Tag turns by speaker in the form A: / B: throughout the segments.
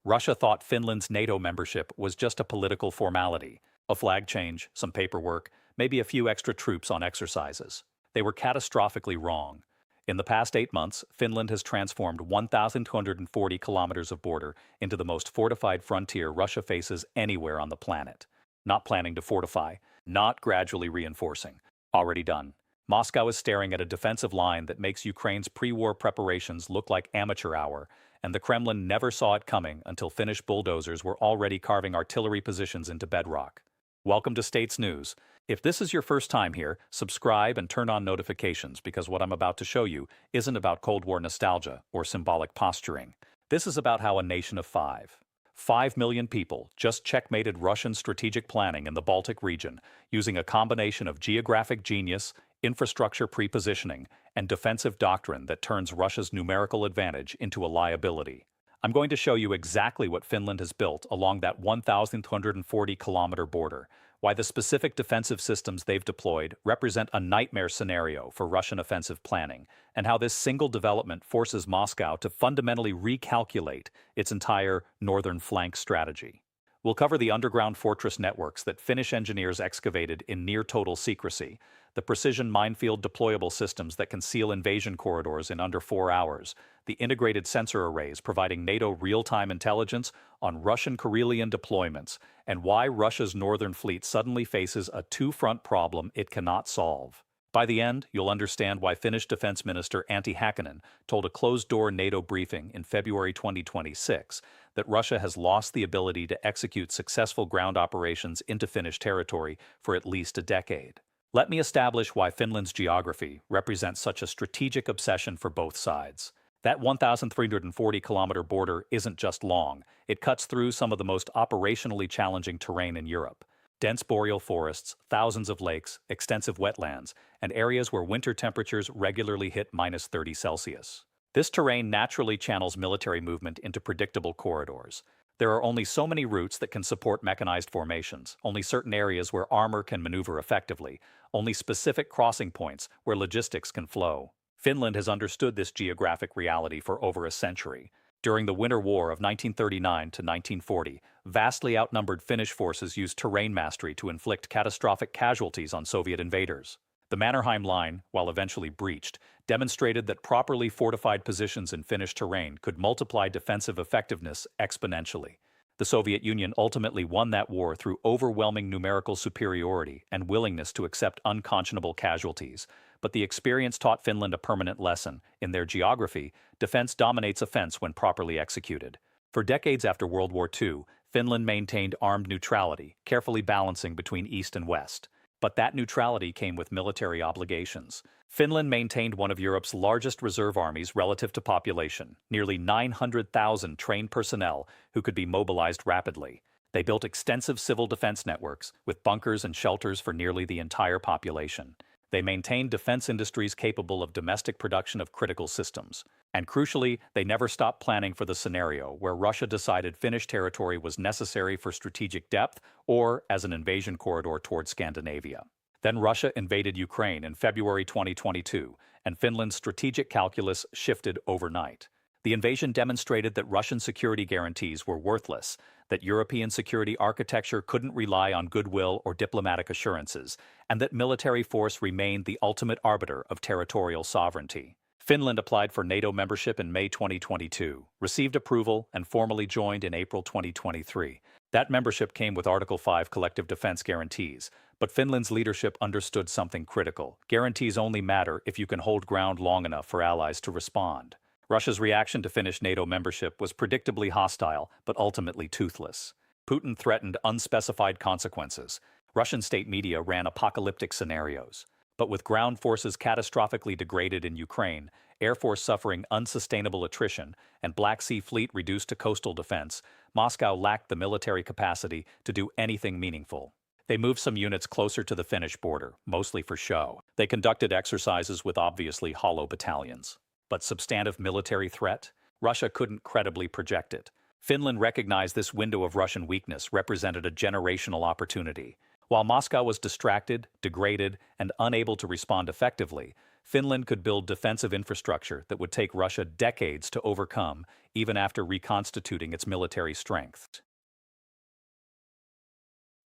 A: Russia thought Finland's NATO membership was just a political formality, a flag change, some paperwork, maybe a few extra troops on exercises. They were catastrophically wrong. In the past 8 months, Finland has transformed 1,240 kilometers of border into the most fortified frontier Russia faces anywhere on the planet. Not planning to fortify, not gradually reinforcing. Already done. Moscow is staring at a defensive line that makes Ukraine's pre-war preparations look like amateur hour, and the Kremlin never saw it coming until Finnish bulldozers were already carving artillery positions into bedrock. Welcome to States News. If this is your first time here, subscribe and turn on notifications because what I'm about to show you isn't about Cold War nostalgia or symbolic posturing. This is about how a nation of 5 million people just checkmated Russian strategic planning in the Baltic region using a combination of geographic genius, infrastructure pre-positioning, and defensive doctrine that turns Russia's numerical advantage into a liability. I'm going to show you exactly what Finland has built along that 1,240-kilometer border, why the specific defensive systems they've deployed represent a nightmare scenario for Russian offensive planning, and how this single development forces Moscow to fundamentally recalculate its entire northern flank strategy. We'll cover the underground fortress networks that Finnish engineers excavated in near-total secrecy, the precision minefield deployable systems that can seal invasion corridors in under 4 hours, the integrated sensor arrays providing NATO real-time intelligence on Russian Karelian deployments, and why Russia's northern fleet suddenly faces a two-front problem it cannot solve. By the end, you'll understand why Finnish Defense Minister Antti Häkkänen told a closed-door NATO briefing in February 2026 that Russia has lost the ability to execute successful ground operations into Finnish territory for at least a decade. Let me establish why Finland's geography represents such a strategic obsession for both sides. That 1,340-kilometer border isn't just long, it cuts through some of the most operationally challenging terrain in Europe. Dense boreal forests, thousands of lakes, extensive wetlands, and areas where winter temperatures regularly hit -30°C. This terrain naturally channels military movement into predictable corridors. There are only so many routes that can support mechanized formations, only certain areas where armor can maneuver effectively, only specific crossing points where logistics can flow. Finland has understood this geographic reality for over a century. During the Winter War of 1939 to 1940, vastly outnumbered Finnish forces used terrain mastery to inflict catastrophic casualties on Soviet invaders. The Mannerheim Line, while eventually breached, demonstrated that properly fortified positions in Finnish terrain could multiply defensive effectiveness exponentially. The Soviet Union ultimately won that war through overwhelming numerical superiority and willingness to accept unconscionable casualties. But the experience taught Finland a permanent lesson. In their geography, defense dominates offense when properly executed. For decades after World War II, Finland maintained armed neutrality, carefully balancing between East and West. But that neutrality came with military obligations. Finland maintained one of Europe's largest reserve armies relative to population, nearly 900,000 trained personnel who could be mobilized rapidly. They built extensive civil defense networks, with bunkers and shelters for nearly the entire population. They maintained defense industries capable of domestic production of critical systems. And crucially, they never stopped planning for the scenario where Russia decided Finnish territory was necessary for strategic depth or as an invasion corridor toward Scandinavia. Then Russia invaded Ukraine in February 2022, and Finland's strategic calculus shifted overnight. The invasion demonstrated that Russian security guarantees were worthless, that European security architecture couldn't rely on goodwill or diplomatic assurances, and that military force remained the ultimate arbiter of territorial sovereignty. Finland applied for NATO membership in May 2022, received approval, and formally joined in April 2023. That membership came with Article 5 collective defense guarantees, but Finland's leadership understood something critical. Guarantees only matter if you can hold ground long enough for allies to respond. Russia's reaction to Finnish NATO membership was predictably hostile, but ultimately toothless. Putin threatened unspecified consequences. Russian state media ran apocalyptic scenarios. But with ground forces catastrophically degraded in Ukraine, Air Force suffering unsustainable attrition, and Black Sea Fleet reduced to coastal defense, Moscow lacked the military capacity to do anything meaningful. They moved some units closer to the Finnish border, mostly for show. They conducted exercises with obviously hollow battalions. But substantive military threat? Russia couldn't credibly project it. Finland recognized this window of Russian weakness represented a generational opportunity. While Moscow was distracted, degraded, and unable to respond effectively, Finland could build defensive infrastructure that would take Russia decades to overcome, even after reconstituting its military strength.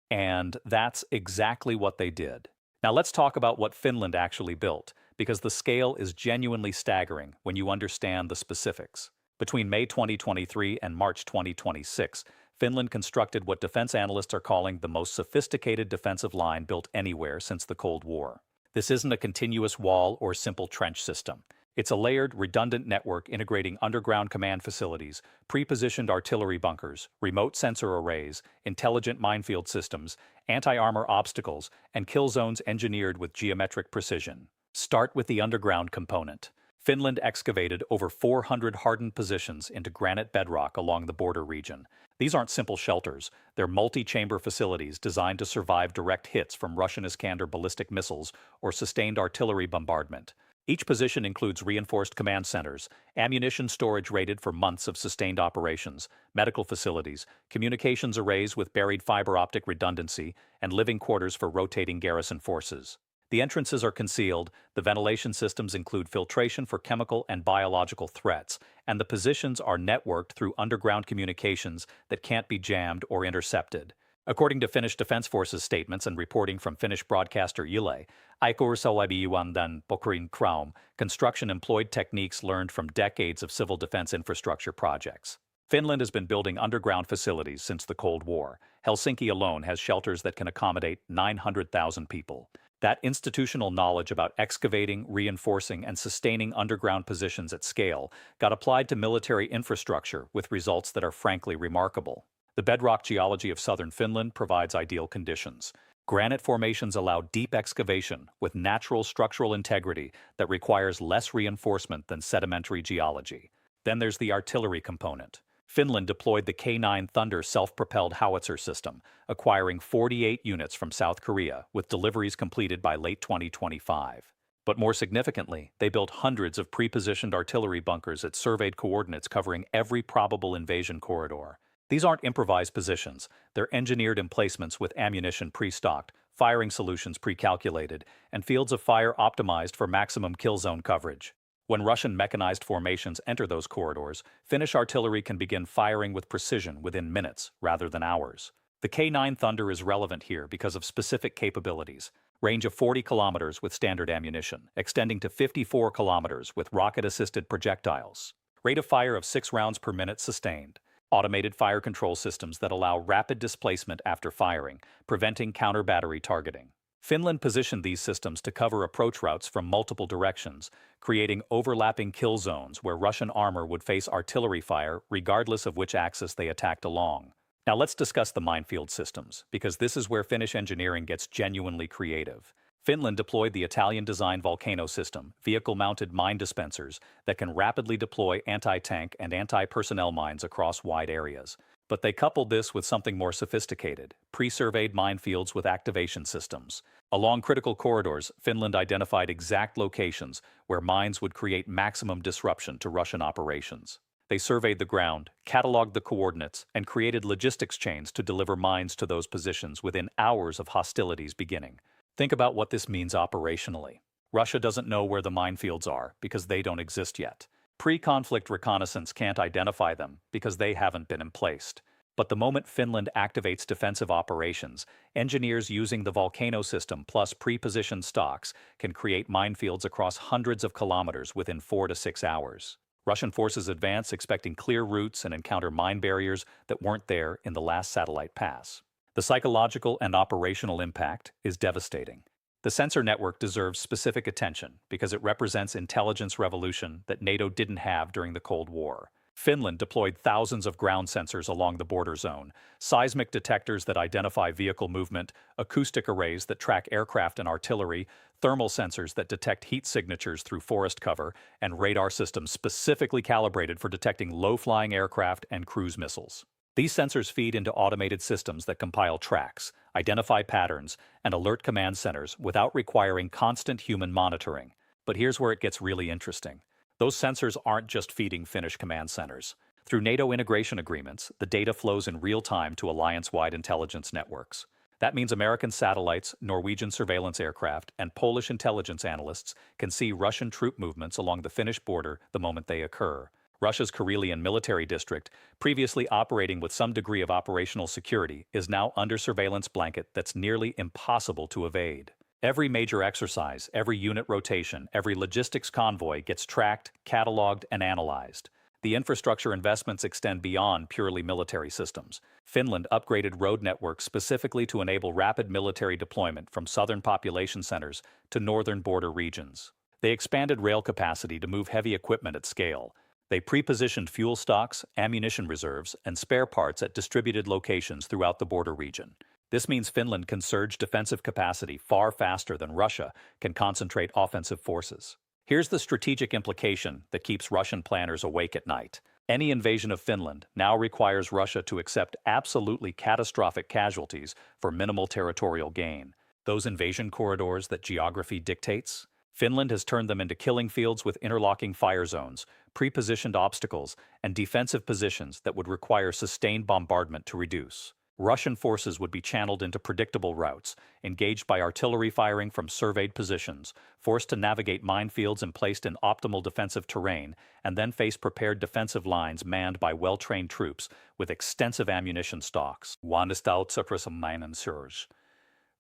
A: And that's exactly what they did. Now let's talk about what Finland actually built, because the scale is genuinely staggering when you understand the specifics. Between May 2023 and March 2026, Finland constructed what defense analysts are calling the most sophisticated defensive line built anywhere since the Cold War. This isn't a continuous wall or simple trench system. It's a layered, redundant network integrating underground command facilities, pre-positioned artillery bunkers, remote sensor arrays, intelligent minefield systems, anti-armor obstacles, and kill zones engineered with geometric precision. Start with the underground component. Finland excavated over 400 hardened positions into granite bedrock along the border region. These aren't simple shelters. They're multi-chamber facilities designed to survive direct hits from Russian Iskander ballistic missiles or sustained artillery bombardment. Each position includes reinforced command centers, ammunition storage rated for months of sustained operations, medical facilities, communications arrays with buried fiber optic redundancy, and living quarters for rotating garrison forces. The entrances are concealed, the ventilation systems include filtration for chemical and biological threats, and the positions are networked through underground communications that can't be jammed or intercepted. According to Finnish Defense Forces statements and reporting from Finnish broadcaster Yle, Aikursalaibijuandan Pokrin Kraum, construction employed techniques learned from decades of civil defense infrastructure projects. Finland has been building underground facilities since the Cold War. Helsinki alone has shelters that can accommodate 900,000 people. That institutional knowledge about excavating, reinforcing, and sustaining underground positions at scale got applied to military infrastructure with results that are frankly remarkable. The bedrock geology of southern Finland provides ideal conditions. Granite formations allow deep excavation with natural structural integrity that requires less reinforcement than sedimentary geology. Then there's the artillery component. Finland deployed the K9 Thunder self-propelled howitzer system, acquiring 48 units from South Korea, with deliveries completed by late 2025. But more significantly, they built hundreds of pre-positioned artillery bunkers at surveyed coordinates covering every probable invasion corridor. These aren't improvised positions. They're engineered emplacements with ammunition pre-stocked, firing solutions pre-calculated, and fields of fire optimized for maximum kill zone coverage. When Russian mechanized formations enter those corridors, Finnish artillery can begin firing with precision within minutes rather than hours. The K9 Thunder is relevant here because of specific capabilities. Range of 40 kilometers with standard ammunition, extending to 54 kilometers with rocket-assisted projectiles. Rate of fire of 6 rounds per minute sustained. Automated fire control systems that allow rapid displacement after firing, preventing counter-battery targeting. Finland positioned these systems to cover approach routes from multiple directions, creating overlapping kill zones where Russian armor would face artillery fire regardless of which axis they attacked along. Now let's discuss the minefield systems, because this is where Finnish engineering gets genuinely creative. Finland deployed the Italian-designed Volcano system, vehicle-mounted mine dispensers that can rapidly deploy anti-tank and anti-personnel mines across wide areas. But they coupled this with something more sophisticated, pre-surveyed minefields with activation systems. Along critical corridors, Finland identified exact locations where mines would create maximum disruption to Russian operations. They surveyed the ground, cataloged the coordinates, and created logistics chains to deliver mines to those positions within hours of hostilities beginning. Think about what this means operationally. Russia doesn't know where the minefields are because they don't exist yet. Pre-conflict reconnaissance can't identify them because they haven't been emplaced. But the moment Finland activates defensive operations, engineers using the Volcano system plus pre-positioned stocks can create minefields across hundreds of kilometers within 4 to 6 hours. Russian forces advance expecting clear routes and encounter mine barriers that weren't there in the last satellite pass. The psychological and operational impact is devastating. The sensor network deserves specific attention because it represents intelligence revolution that NATO didn't have during the Cold War. Finland deployed thousands of ground sensors along the border zone, seismic detectors that identify vehicle movement, acoustic arrays that track aircraft and artillery, thermal sensors that detect heat signatures through forest cover, and radar systems specifically calibrated for detecting low-flying aircraft and cruise missiles. These sensors feed into automated systems that compile tracks, identify patterns, and alert command centers without requiring constant human monitoring. But here's where it gets really interesting. Those sensors aren't just feeding Finnish command centers. Through NATO integration agreements, the data flows in real time to alliance-wide intelligence networks. That means American satellites, Norwegian surveillance aircraft, and Polish intelligence analysts can see Russian troop movements along the Finnish border the moment they occur. Russia's Karelian military district, previously operating with some degree of operational security, is now under surveillance blanket that's nearly impossible to evade. Every major exercise, every unit rotation, every logistics convoy gets tracked, cataloged, and analyzed. The infrastructure investments extend beyond purely military systems. Finland upgraded road networks specifically to enable rapid military deployment from southern population centers to northern border regions. They expanded rail capacity to move heavy equipment at scale. They pre-positioned fuel stocks, ammunition reserves, and spare parts at distributed locations throughout the border region. This means Finland can surge defensive capacity far faster than Russia can concentrate offensive forces. Here's the strategic implication that keeps Russian planners awake at night. Any invasion of Finland now requires Russia to accept absolutely catastrophic casualties for minimal territorial gain. Those invasion corridors that geography dictates? Finland has turned them into killing fields with interlocking fire zones, pre-positioned obstacles, and defensive positions that would require sustained bombardment to reduce. Russian forces would be channeled into predictable routes, engaged by artillery firing from surveyed positions, forced to navigate minefields and placed in optimal defensive terrain, and then face prepared defensive lines manned by well-trained troops with extensive ammunition stocks.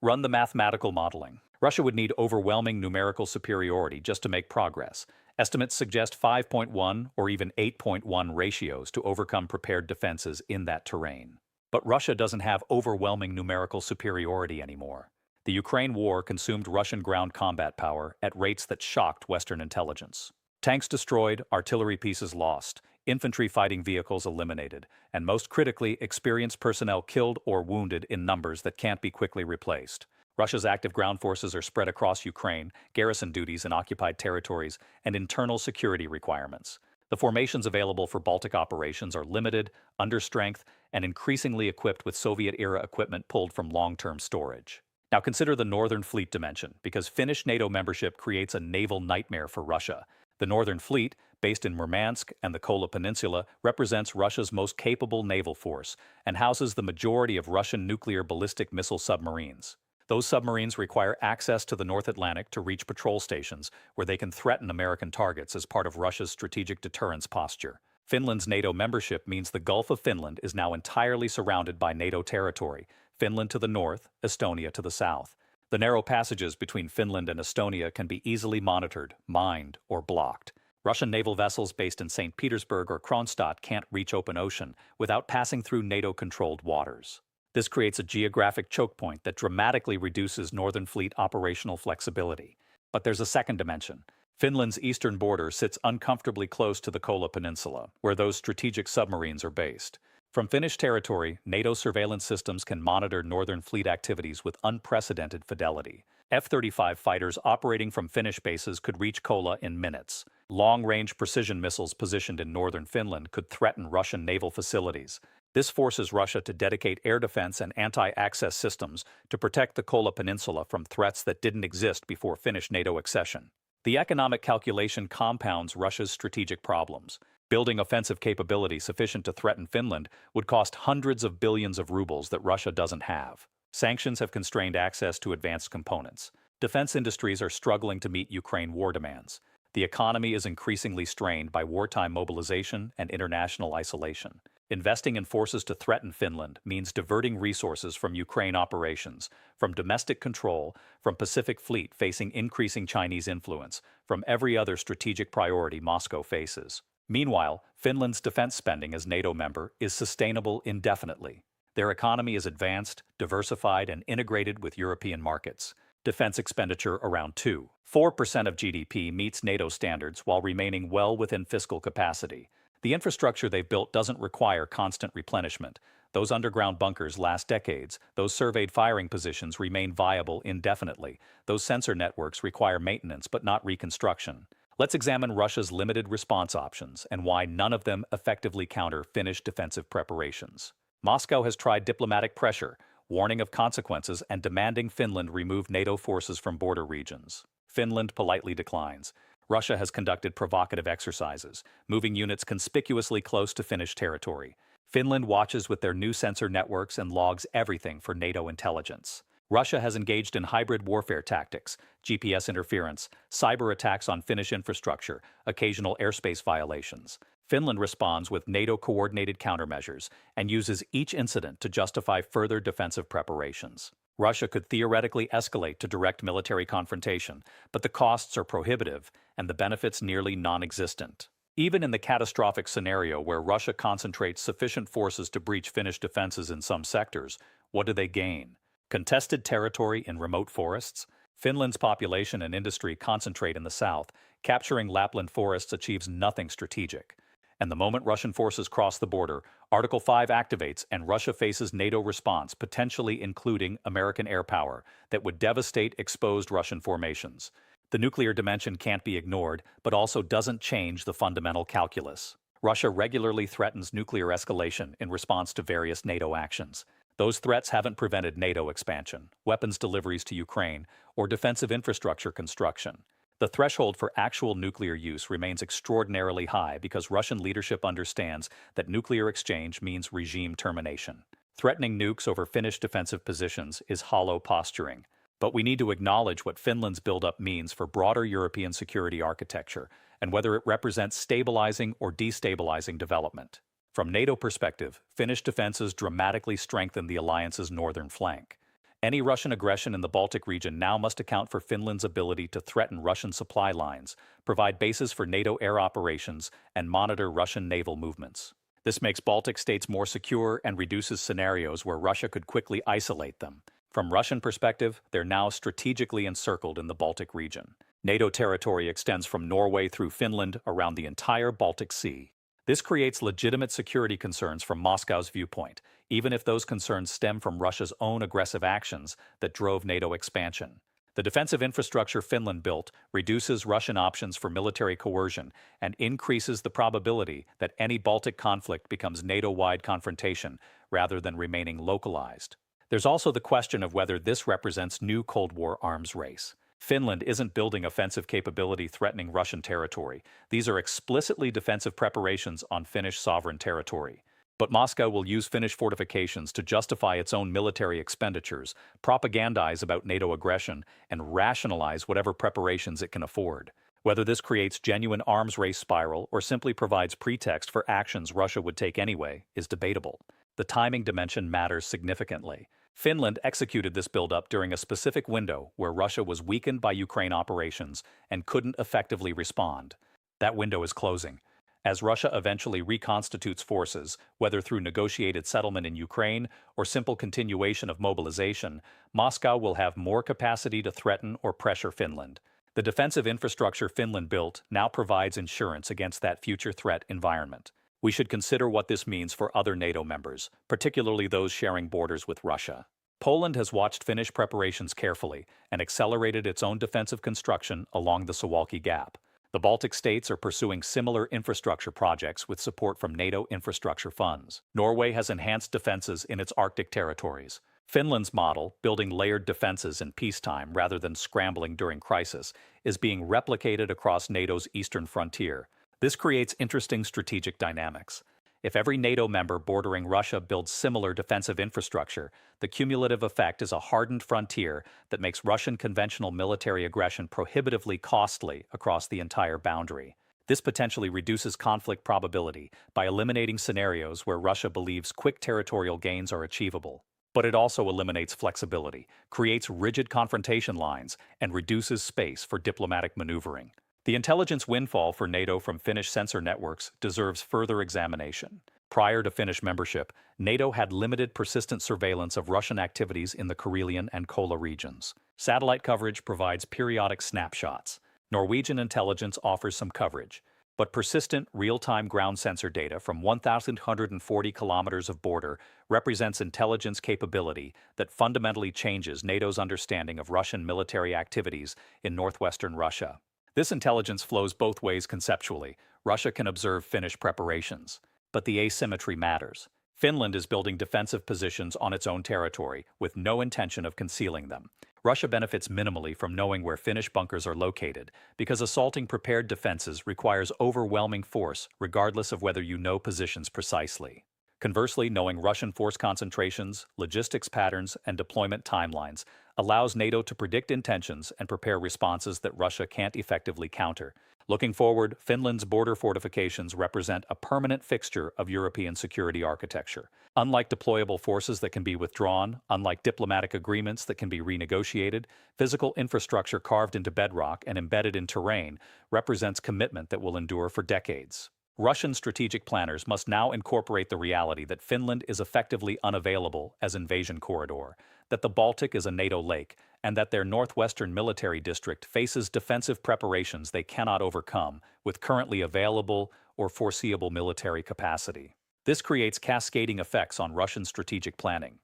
A: Run the mathematical modeling. Russia would need overwhelming numerical superiority just to make progress. Estimates suggest 5.1 or even 8.1 ratios to overcome prepared defenses in that terrain. But Russia doesn't have overwhelming numerical superiority anymore. The Ukraine war consumed Russian ground combat power at rates that shocked Western intelligence. Tanks destroyed, artillery pieces lost, infantry fighting vehicles eliminated, and most critically, experienced personnel killed or wounded in numbers that can't be quickly replaced. Russia's active ground forces are spread across Ukraine, garrison duties in occupied territories, and internal security requirements. The formations available for Baltic operations are limited, understrength, and increasingly equipped with Soviet-era equipment pulled from long-term storage. Now consider the Northern Fleet dimension, because Finnish NATO membership creates a naval nightmare for Russia. The Northern Fleet, based in Murmansk and the Kola Peninsula, represents Russia's most capable naval force and houses the majority of Russian nuclear ballistic missile submarines. Those submarines require access to the North Atlantic to reach patrol stations, where they can threaten American targets as part of Russia's strategic deterrence posture. Finland's NATO membership means the Gulf of Finland is now entirely surrounded by NATO territory, Finland to the north, Estonia to the south. The narrow passages between Finland and Estonia can be easily monitored, mined, or blocked. Russian naval vessels based in St. Petersburg or Kronstadt can't reach open ocean without passing through NATO-controlled waters. This creates a geographic choke point that dramatically reduces Northern Fleet operational flexibility. But there's a second dimension. Finland's eastern border sits uncomfortably close to the Kola Peninsula, where those strategic submarines are based. From Finnish territory, NATO surveillance systems can monitor Northern Fleet activities with unprecedented fidelity. F-35 fighters operating from Finnish bases could reach Kola in minutes. Long-range precision missiles positioned in northern Finland could threaten Russian naval facilities. This forces Russia to dedicate air defense and anti-access systems to protect the Kola Peninsula from threats that didn't exist before Finnish NATO accession. The economic calculation compounds Russia's strategic problems. Building offensive capability sufficient to threaten Finland would cost hundreds of billions of rubles that Russia doesn't have. Sanctions have constrained access to advanced components. Defense industries are struggling to meet Ukraine war demands. The economy is increasingly strained by wartime mobilization and international isolation. Investing in forces to threaten Finland means diverting resources from Ukraine operations, from domestic control, from Pacific Fleet facing increasing Chinese influence, from every other strategic priority Moscow faces. Meanwhile, Finland's defense spending as NATO member is sustainable indefinitely. Their economy is advanced, diversified, and integrated with European markets. Defense expenditure around 2.4% of GDP meets NATO standards while remaining well within fiscal capacity. The infrastructure they've built doesn't require constant replenishment. Those underground bunkers last decades. Those surveyed firing positions remain viable indefinitely. Those sensor networks require maintenance but not reconstruction. Let's examine Russia's limited response options and why none of them effectively counter Finnish defensive preparations. Moscow has tried diplomatic pressure, warning of consequences and demanding Finland remove NATO forces from border regions. Finland politely declines. Russia has conducted provocative exercises, moving units conspicuously close to Finnish territory. Finland watches with their new sensor networks and logs everything for NATO intelligence. Russia has engaged in hybrid warfare tactics, GPS interference, cyber attacks on Finnish infrastructure, occasional airspace violations. Finland responds with NATO-coordinated countermeasures and uses each incident to justify further defensive preparations. Russia could theoretically escalate to direct military confrontation, but the costs are prohibitive and the benefits nearly non-existent. Even in the catastrophic scenario where Russia concentrates sufficient forces to breach Finnish defenses in some sectors, what do they gain? Contested territory in remote forests? Finland's population and industry concentrate in the south. Capturing Lapland forests achieves nothing strategic. And the moment Russian forces cross the border, Article 5 activates and Russia faces NATO response, potentially including American air power, that would devastate exposed Russian formations. The nuclear dimension can't be ignored, but also doesn't change the fundamental calculus. Russia regularly threatens nuclear escalation in response to various NATO actions. Those threats haven't prevented NATO expansion, weapons deliveries to Ukraine, or defensive infrastructure construction. The threshold for actual nuclear use remains extraordinarily high because Russian leadership understands that nuclear exchange means regime termination. Threatening nukes over Finnish defensive positions is hollow posturing. But we need to acknowledge what Finland's buildup means for broader European security architecture and whether it represents stabilizing or destabilizing development. From NATO perspective, Finnish defenses dramatically strengthen the alliance's northern flank. Any Russian aggression in the Baltic region now must account for Finland's ability to threaten Russian supply lines, provide bases for NATO air operations, and monitor Russian naval movements. This makes Baltic states more secure and reduces scenarios where Russia could quickly isolate them. From Russian perspective, they're now strategically encircled in the Baltic region. NATO territory extends from Norway through Finland around the entire Baltic Sea. This creates legitimate security concerns from Moscow's viewpoint, even if those concerns stem from Russia's own aggressive actions that drove NATO expansion. The defensive infrastructure Finland built reduces Russian options for military coercion and increases the probability that any Baltic conflict becomes NATO-wide confrontation rather than remaining localized. There's also the question of whether this represents new Cold War arms race. Finland isn't building offensive capability threatening Russian territory. These are explicitly defensive preparations on Finnish sovereign territory. But Moscow will use Finnish fortifications to justify its own military expenditures, propagandize about NATO aggression, and rationalize whatever preparations it can afford. Whether this creates genuine arms race spiral or simply provides pretext for actions Russia would take anyway is debatable. The timing dimension matters significantly. Finland executed this buildup during a specific window where Russia was weakened by Ukraine operations and couldn't effectively respond. That window is closing. As Russia eventually reconstitutes forces, whether through negotiated settlement in Ukraine or simple continuation of mobilization, Moscow will have more capacity to threaten or pressure Finland. The defensive infrastructure Finland built now provides insurance against that future threat environment. We should consider what this means for other NATO members, particularly those sharing borders with Russia. Poland has watched Finnish preparations carefully and accelerated its own defensive construction along the Suwalki Gap. The Baltic states are pursuing similar infrastructure projects with support from NATO infrastructure funds. Norway has enhanced defenses in its Arctic territories. Finland's model, building layered defenses in peacetime rather than scrambling during crisis, is being replicated across NATO's eastern frontier. This creates interesting strategic dynamics. If every NATO member bordering Russia builds similar defensive infrastructure, the cumulative effect is a hardened frontier that makes Russian conventional military aggression prohibitively costly across the entire boundary. This potentially reduces conflict probability by eliminating scenarios where Russia believes quick territorial gains are achievable. But it also eliminates flexibility, creates rigid confrontation lines, and reduces space for diplomatic maneuvering. The intelligence windfall for NATO from Finnish sensor networks deserves further examination. Prior to Finnish membership, NATO had limited persistent surveillance of Russian activities in the Karelian and Kola regions. Satellite coverage provides periodic snapshots. Norwegian intelligence offers some coverage, but persistent real-time ground sensor data from 1,140 kilometers of border represents intelligence capability that fundamentally changes NATO's understanding of Russian military activities in northwestern Russia. This intelligence flows both ways conceptually. Russia can observe Finnish preparations, but the asymmetry matters. Finland is building defensive positions on its own territory with no intention of concealing them. Russia benefits minimally from knowing where Finnish bunkers are located because assaulting prepared defenses requires overwhelming force regardless of whether you know positions precisely. Conversely, knowing Russian force concentrations, logistics patterns, and deployment timelines allows NATO to predict intentions and prepare responses that Russia can't effectively counter. Looking forward, Finland's border fortifications represent a permanent fixture of European security architecture. Unlike deployable forces that can be withdrawn, unlike diplomatic agreements that can be renegotiated, physical infrastructure carved into bedrock and embedded in terrain represents commitment that will endure for decades. Russian strategic planners must now incorporate the reality that Finland is effectively unavailable as invasion corridor, that the Baltic is a NATO lake, and that their northwestern military district faces defensive preparations they cannot overcome with currently available or foreseeable military capacity. This creates cascading effects on Russian strategic planning.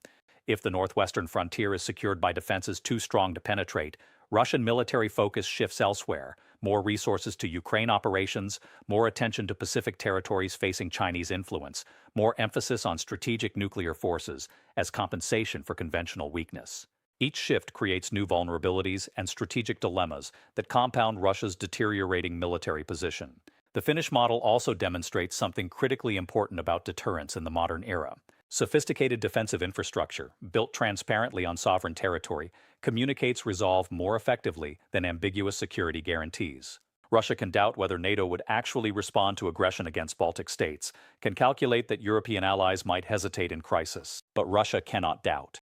A: If the northwestern frontier is secured by defenses too strong to penetrate, Russian military focus shifts elsewhere, more resources to Ukraine operations, more attention to Pacific territories facing Chinese influence, more emphasis on strategic nuclear forces as compensation for conventional weakness. Each shift creates new vulnerabilities and strategic dilemmas that compound Russia's deteriorating military position. The Finnish model also demonstrates something critically important about deterrence in the modern era. Sophisticated defensive infrastructure, built transparently on sovereign territory, communicates resolve more effectively than ambiguous security guarantees. Russia can doubt whether NATO would actually respond to aggression against Baltic states, can calculate that European allies might hesitate in crisis. But Russia cannot doubt.